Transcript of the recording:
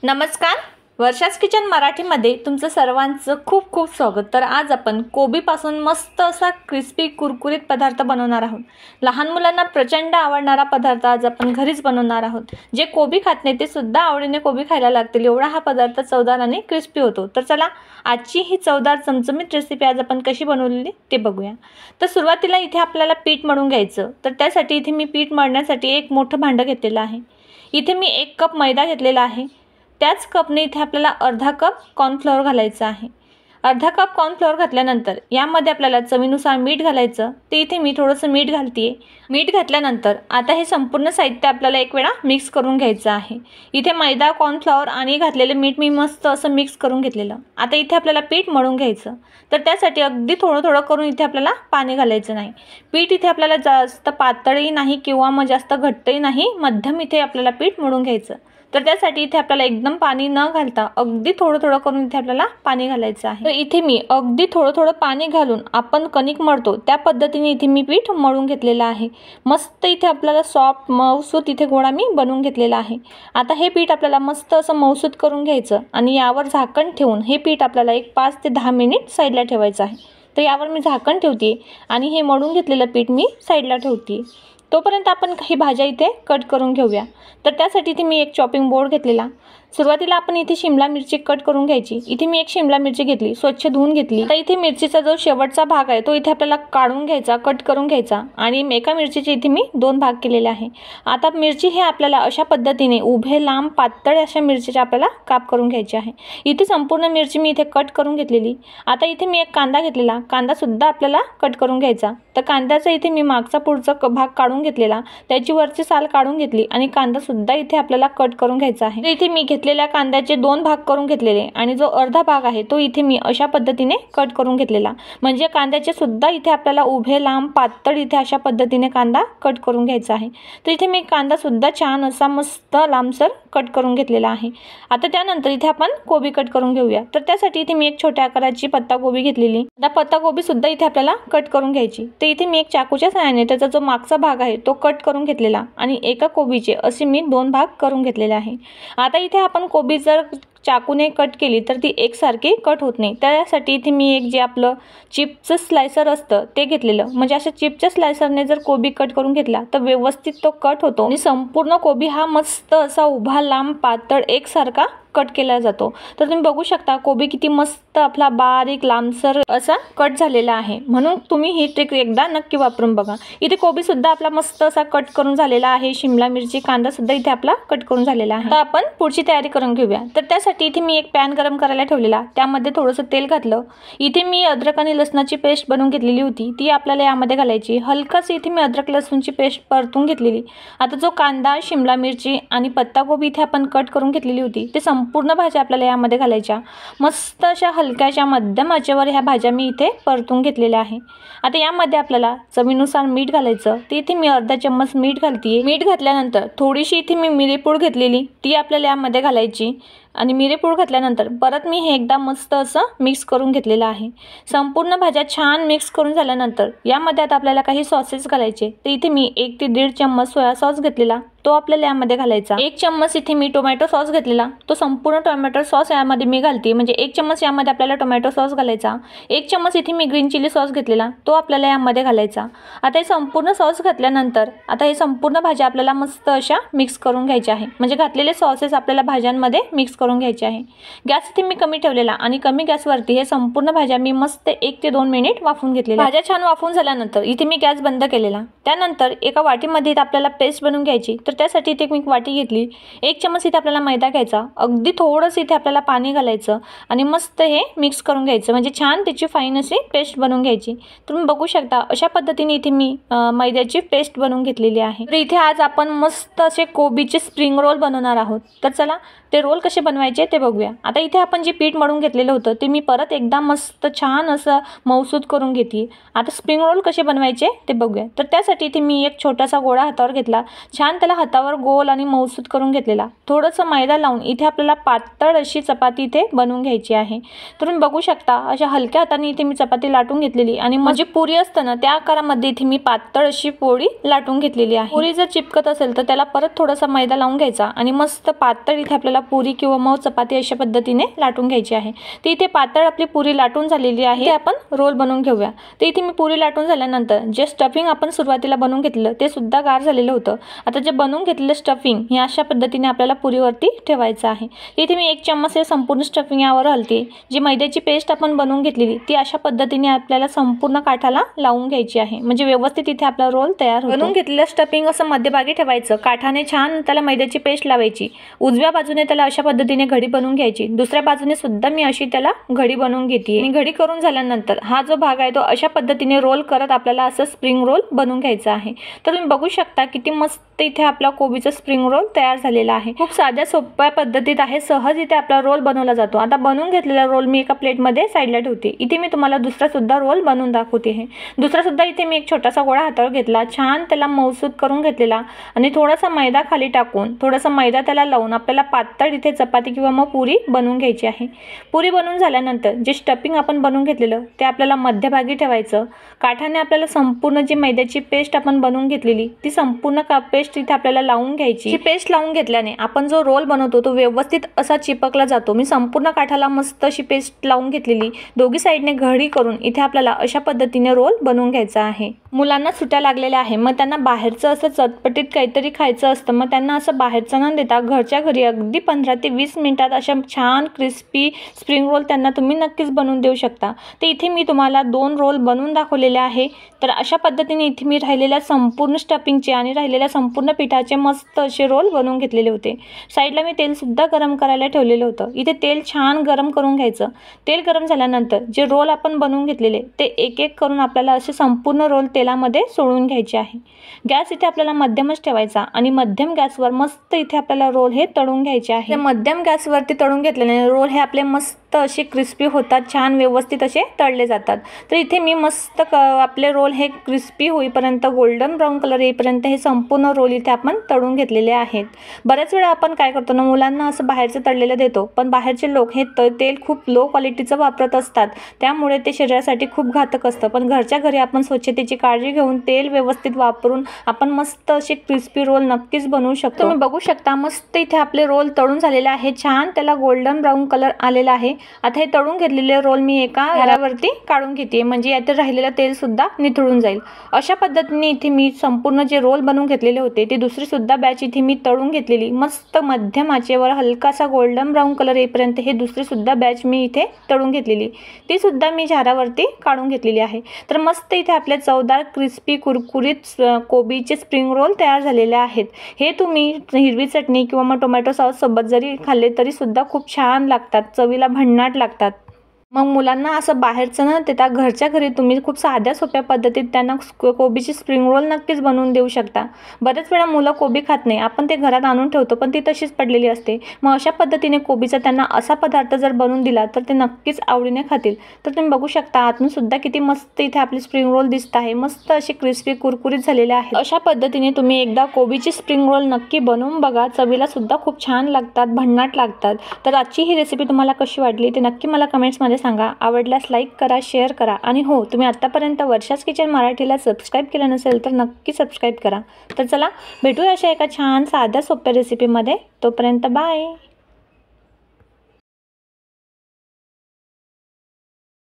नमस्कार, वर्षास किचन मराठीमध्ये तुमचं सर्वांचं खूप खूप स्वागत। तर आज आपण कोबीपासून मस्त असा क्रिस्पी कुरकुरीत पदार्थ बनवणार आहोत। लहान मुलांना प्रचंड आवडणारा पदार्थ आज आपण घरीच बनवणार आहोत। जे कोबी खात नाही ते सुद्धा आवडीने कोबी खायला लागतील एवढा हा पदार्थ चवदार आणि क्रिस्पी होतो। तर चला आजची ही चवदार चमचमीत रेसिपी आज आपण कशी बनवलेली ते बघूया। तर सुरुवातीला इथे आपल्याला पीठ मळून घ्यायचं। तर त्यासाठी इथे मी पीठ मळण्यासाठी एक मोठं भांडं घेतलेलं आहे। इथे मी 1 कप मैदा घेतलेला आहे। त्याच कपने इथे आपल्याला अर्धा कप कॉर्नफ्लोअर घालायचं आहे। अर्धा कप कॉर्नफ्लोअर घातल्यानंतर यामध्ये आपल्याला चवीनुसार मीठ घालायचं। ते इथे मी थोडंसं मीठ घालते। मीठ घातल्यानंतर आता हे संपूर्ण साहित्य आपल्याला एक वेळा मिक्स करून घ्यायचं आहे। इथे मैदा, कॉर्नफ्लोअर आणि घातलेले मीठ मी मस्त असं मिक्स करून घेतलेलं। आता इथे आपल्याला पीठ मळून घ्यायचं। तर त्यासाठी अगदी थोडं थोडं करून इथे आपल्याला पाणी घालायचं नाही। पीठ इथे आपल्याला जास्त पातळही नाही किंवा मग जास्त घट्टही नाही, मध्यम इथे आपल्याला पीठ मळून घ्यायचं। तर त्यासाठी इथे आपल्याला एकदम पाणी न घालता अगदी थोडं थोडं करून इथे आपल्याला पाणी घालायचं आहे। तर इथे मी अगदी थोडं थोडं पाणी घालून आपण कणिक मळतो त्या पद्धतीने इथे मी पीठ मळून घेतलेलं आहे। मस्त इथे आपल्याला सॉफ्ट मऊसूत इथे गोळा मी बनवून घेतलेला आहे। आता हे पीठ आपल्याला मस्त असं मऊसूत करून घ्यायचं आणि यावर झाकण ठेवून हे पीठ आपल्याला एक 5 ते 10 मिनिट साईडला ठेवायचं आहे। तर यावर मी झाकण ठेवते आणि हे मळून घेतलेलं पीठ मी साईडला ठेवते। तोपर्यंत आपण काही भाज्या इथे कट करून घेऊया। तर त्यासाठी इथे मी एक चॉपिंग बोर्ड घेतलेला। सुरुवातीला आपण इथे शिमला मिरची कट करून घ्यायची। इथे मी एक शिमला मिरची घेतली, स्वच्छ धुवून घेतली। तर इथे मिरचीचा जो शेवटचा भाग आहे तो इथे आपल्याला काढून घ्यायचा, कट करून घ्यायचा आणि एका मिरचीचे इथे मी 2 भाग केलेले आहे। आता मिरची हे आपल्याला अशा पद्धतीने उभे लांब पातळ अशा मिरचीच्या आपल्याला काप करून घ्यायचे आहे। इथे संपूर्ण मिरची मी इथे कट करून घेतलेली। आता इथे मी एक कांदा घेतलेला, कांदा सुद्धा आपल्याला कट करून घ्यायचा। तर कांद्याचा इथे मी मागचा पुढचा भाग काढून घेतलेला, त्याची वरची साल काढून घेतली आणि कांदा सुद्धा इथे आपल्याला कट करून घ्यायचा आहे। इथे मी घेतलेल्या कांद्याचे 2 भाग करून घेतलेले आणि जो अर्धा भाग आहे तो इथे मी अशा पद्धतीने कट करून घेतलेला। म्हणजे कांद्याचे सुद्धा इथे आपल्याला उभे लांब पातळ इथे अशा पद्धतीने कांदा कट करून घ्यायचा आहे। तर इथे मी कांदा सुद्धा छान असा मस्त लांबसर कट करून घेतलेला आहे। आता त्यानंतर इथे आपण कोबी कट करून घेऊया। तर त्यासाठी इथे मी एक छोट्या आकाराची पत्ताकोबी घेतलेली। आता पत्ताकोबी सुद्धा इथे आपल्याला कट करून घ्यायची। तर इथे मी एक चाकूच्या सहाय्याने त्याचा जो मागचा भाग आहे तो कट करून घेतलेला आणि एका कोबीचे असे मी 2 भाग करून घेतलेले आहे। आता इथे आपण कोबी जर चाकूने कट केली तर ती एकसारखी कट होत नाही। त्यासाठी इथे मी एक जे आपलं चिप्सचं स्लायसर असतं ते घेतलेलं। म्हणजे अशा चिप्सच्या स्लायसरने जर कोबी कट करून घेतला तर व्यवस्थित तो कट होतो आणि संपूर्ण कोबी हा मस्त असा उभा लांब पातळ एकसारखा कट केला जातो। तर तुम्ही बघू शकता कोबी किती मस्त आपला बारीक लांबसर असा कट झालेला आहे। म्हणून तुम्ही ही ट्रिक एकदा नक्की वापरून बघा। इथे कोबी सुद्धा आपला मस्त असा कट करून झालेला आहे। शिमला मिरची, कांदा सुद्धा इथे आपला कट करून झालेला आहे। आता आपण पुढची तयारी करून घेऊया। तर त्यासाठी इथे मी एक पॅन गरम करायला ठेवलेला, त्यामध्ये थोडंसं तेल घातलं। इथे मी अद्रक आणि लसणाची पेस्ट बनवून घेतलेली होती, ती आपल्याला यामध्ये घालायची। हलकाशी इथे मी अद्रक लसूणची पेस्ट परतून घेतलेली। आता जो कांदा, शिमला मिरची आणि पत्ताकोबी इथे आपण कट करून घेतलेली होती ते संपूर्ण भाज्या आपल्याला यामध्ये घालायच्या। मस्त अशा हलक्याशा मध्यम आचेवर ह्या भाज्या मी इथे परतून घेतलेल्या आहे। आता यामध्ये आपल्याला चवीनुसार मीठ घालायचं। ते इथे मी अर्धा चम्मच मीठ घालते। मीठ घातल्यानंतर थोडीशी इथे मी मिरीपूड घेतलेली ती आपल्याला यामध्ये घालायची आणि मिरीपूड घातल्यानंतर परत मी हे एकदा मस्त असं मिक्स करून घेतलेलं आहे। संपूर्ण भाज्या छान मिक्स करून झाल्यानंतर यामध्ये आता आपल्याला काही सॉसेस घालायचे। तर इथे मी 1 ते 1.5 चम्मच सोया सॉस घेतलेला, तो आपल्याला यामध्ये घालायचा। 1 चम्मच इथे मी टोमॅटो सॉस घेतलेला, तो संपूर्ण टोमॅटो सॉस यामध्ये मी घालते। म्हणजे 1 चम्मच यामध्ये आपल्याला टोमॅटो सॉस घालायचा। 1 चम्मच इथे मी ग्रीन चिली सॉस घेतलेला, तो आपल्याला यामध्ये घालायचा। आता हे संपूर्ण सॉस घातल्यानंतर आता हे संपूर्ण भाज्या आपल्याला मस्त अशा मिक्स करून घ्यायच्या आहे। म्हणजे घातलेले सॉसेस आपल्याला भाज्यांमध्ये मिक्स करून घ्यायचे आहे। गॅस इथे मी कमी ठेवलेला आणि कमी गॅसवरती हे संपूर्ण भाज्या मी मस्त 1 ते 2 मिनिट वाफवून घेतलेल्या। भाज्या छान वाफवून झाल्यानंतर इथे मी गॅस बंद केलेला। त्यानंतर एका वाटीमध्ये आपल्याला पेस्ट बनवून घ्यायची। तर त्यासाठी इथे मी एक वाटी घेतली। 1 चम्मच इथे आपल्याला मैदा घ्यायचा, अगदी थोडंसं इथे आपल्याला पाणी घालायचं आणि मस्त हे मिक्स करून घ्यायचं। म्हणजे छान त्याची फाईन अशी पेस्ट बनवून घ्यायची। तुम्ही बघू शकता अशा पद्धतीने इथे मी मैद्याची पेस्ट बनवून घेतलेली आहे। तर इथे आज आपण मस्त असे कोबीचे स्प्रिंग रोल बनवणार आहोत। तर चला ते रोल कसे बनवायचे ते बघूया। आता इथे आपण जे पीठ मळून घेतलेलं होतं ते मी परत एकदा मस्त छान असं मऊसूत करून घेते। आता स्प्रिंग रोल कसे बनवायचे ते बघूया। तर त्यासाठी इथे मी एक छोटासा गोळा हातावर घेतला, छान त्याला हातावर गोल आणि मऊसूत करून घेतलेला। थोडंसं मैदा लावून इथे आपल्याला पातळ अशी चपाती इथे बनवून घ्यायची आहे। तर तुम्ही बघू शकता अशा हलक्या हाताने इथे मी चपाती लाटून घेतलेली आणि म्हणजे पुरी असतं ना त्या आकारामध्ये इथे मी पातळ अशी पोळी लाटून घेतलेली आहे। पुरी जर चिपकत असेल तर त्याला परत थोडासा मैदा लावून घ्यायचा आणि मस्त पातळ इथे आपल्याला पुरी किंवा मऊ चपाती अशा पद्धतीने लाटून घ्यायची आहे। तर इथे पातळ आपली पुरी लाटून झालेली आहे, ते आपण रोल बनवून घेऊया। तर इथे मी पुरी लाटून झाल्यानंतर जे स्टफिंग आपण सुरुवातीला बनवून घेतलं ते सुद्धा गार झालेलं होतं। आता जे बनवून घेतलेलं स्टफिंग हे अशा पद्धतीने आपल्याला पुरीवरती ठेवायचं आहे। इथे मी 1 चम्मच हे संपूर्ण स्टफिंग यावर हलते। जी मैद्याची पेस्ट आपण बनवून घेतलेली ती अशा पद्धतीने आपल्याला संपूर्ण काठाला लावून घ्यायची आहे, म्हणजे व्यवस्थित इथे आपला रोल तयार होतो। बनवून घेतलेलं स्टफिंग असं मध्यभागी ठेवायचं, काठाने छान त्याला मैद्याची पेस्ट लावायची। उजव्या बाजूने त्याला अशा पद्धतीने घडी बनवून घ्यायची, दुसऱ्या बाजूने सुद्धा मी अशी त्याला घडी बनवून घेते। आणि घडी करून झाल्यानंतर हा जो भाग आहे तो अशा पद्धतीने रोल करत आपल्याला असं स्प्रिंग रोल बनवून घ्यायचा आहे। तर तुम्ही बघू शकता किती मस्त इथे आपला कोबीचा स्प्रिंग रोल तयार झालेला आहे। खूप साध्या सोप्या पद्धतीत आहे, सहज इथे आपला रोल बनवला जातो। आता बनवून घेतलेला रोल मी एका प्लेटमध्ये साईडला ठेवते। इथे मी तुम्हाला दुसरा सुद्धा रोल बनवून दाखवते आहे। दुसरा सुद्धा इथे मी एक छोटासा गोळा हातावर घेतला, छान त्याला मऊसूत करून घेतलेला आणि थोडासा मैदा खाली टाकून थोडासा मैदा त्याला लावून आपल्याला पातळ इथे चपाती किंवा मग पुरी बनवून घ्यायची आहे। पुरी बनवून झाल्यानंतर जे स्टफिंग आपण बनवून घेतलेलं ते आपल्याला मध्यभागी ठेवायचं। काठाने आपल्याला संपूर्ण जी मैद्याची पेस्ट आपण बनवून घेतलेली ती संपूर्ण पेस्ट इथे आपल्याला लावून घ्यायची। ही पेस्ट लावून घेतल्याने आपण जो रोल बनवतो तो व्यवस्थित असा चिपकला जातो। मी संपूर्ण काठाला मस्त अशी पेस्ट लावून घेतलेली, दोघी साईडने घडी करून इथे आपल्याला अशा पद्धतीने रोल बनवून घ्यायचा आहे। मुलांना सुट्या लागलेल्या आहे, मग त्यांना बाहेरचं असं चटपटीत काहीतरी खायचं असतं, मग त्यांना असं बाहेरचं न देता घरच्या घरी अगदी 15 ते 20 मिनिटात अशा छान क्रिस्पी स्प्रिंग रोल त्यांना तुम्ही नक्कीच बनवून देऊ शकता। तर इथे मी तुम्हाला 2 रोल बनवून दाखवलेले आहे। तर अशा पद्धतीने इथे मी राहिलेल्या संपूर्ण स्टफिंगचे आणि राहिलेल्या संपूर्ण पिठाचे मस्त असे रोल बनवून घेतलेले होते। साईडला मी तेल सुद्धा गरम करायला ठेवलेलं होतं। इथे तेल छान गरम करून घ्यायचं। तेल गरम झाल्यानंतर जे रोल आपण बनवून घेतलेले ते एक एक करून आपल्याला असे संपूर्ण रोल तेलामध्ये सोडून घ्यायचे आहे। गॅस इथे आपल्याला मध्यमच ठेवायचा आणि मध्यम गॅसवर मस्त इथे आपल्याला रोल हे तळून घ्यायचे आहे। मध्यम गॅसवरती तळून घेतल्याने रोल हे आपले मस्त असे क्रिस्पी होतात, छान व्यवस्थित असे तळले जातात। तर इथे मी मस्त आपले रोल हे क्रिस्पी होईपर्यंत गोल्डन ब्राऊन कलर येईपर्यंत हे संपूर्ण रोल इथे आपण तळून घेतलेले आहेत। बऱ्याच वेळा आपण काय करतो ना, मुलांना असं बाहेरचं तळलेलं देतो, पण बाहेरचे लोक हे तेल खूप लो क्वालिटीचं वापरत असतात, त्यामुळे ते शरीरासाठी खूप घातक असतं। पण घरच्या घरी आपण स्वच्छतेची काळजी घेऊन तेल व्यवस्थित वापरून आपण मस्त असे क्रिस्पी रोल नक्कीच बनवू शकतो। तुम्ही बघू शकता मस्त इथे आपले रोल तळून झालेले आहे, छान त्याला गोल्डन ब्राऊन कलर आलेला आहे। आता हे तळून घेतलेले रोल मी एका घरावरती काढून घेते, म्हणजे यात राहिलेलं तेल सुद्धा निथळून जाईल। अशा पद्धतीने इथे मी संपूर्ण जे रोल बनवून घेतलेले होते ते दुसरी सुद्धा बॅच इथे मी तळून घेतलेली, मस्त मध्यम आचेवर हलकासा गोल्डन ब्राऊन कलर येईपर्यंत हे दुसरी सुद्धा बॅच मी इथे तळून घेतलेली, ती सुद्धा मी झारावरती काढून घेतलेली आहे। तर मस्त इथे आपले चवदार क्रिस्पी कुरकुरीत कोबीचे स्प्रिंग रोल तयार झालेले आहेत। हे तुम्ही हिरवी चटणी किंवा मग टोमॅटो सॉस सोबत जरी खाल्ले तरी सुद्धा खूप छान लागतात, चवीला भन्नाट लागतात। मग मुलांना असं बाहेरचं न देता घरच्या घरी तुम्ही खूप साध्या सोप्या पद्धतीत त्यांना कोबीची स्प्रिंग रोल नक्कीच बनवून देऊ शकता। बऱ्याच वेळा मुलं कोबी खात नाही, आपण ते घरात आणून ठेवतो पण ती तशीच पडलेली असते। मग अशा पद्धतीने कोबीचा त्यांना असा पदार्थ जर बनवून दिला तर ते नक्कीच आवडीने खातील। तर तुम्ही बघू शकता आतून सुद्धा किती मस्त इथे आपली स्प्रिंग रोल दिसत आहे, मस्त असे क्रिस्पी कुरकुरीत झालेले आहेत। अशा पद्धतीने तुम्ही एकदा कोबीची स्प्रिंग रोल नक्की बनवून बघा, चवीला सुद्धा खूप छान लागतात, भन्नाट लागतात। तर आजची ही रेसिपी तुम्हाला कशी वाटली ते नक्की मला कमेंट्समध्ये सांगा। आवडल्यास लाईक करा, शेअर करा आणि हो, तुम्ही आतापर्यंत वर्षास किचन मराठीला सबस्क्राईब केलं नसेल तर नक्की सबस्क्राईब करा। तर चला भेटूया अशा एका छान साध्या सोप्या रेसिपीमध्ये, तोपर्यंत बाय।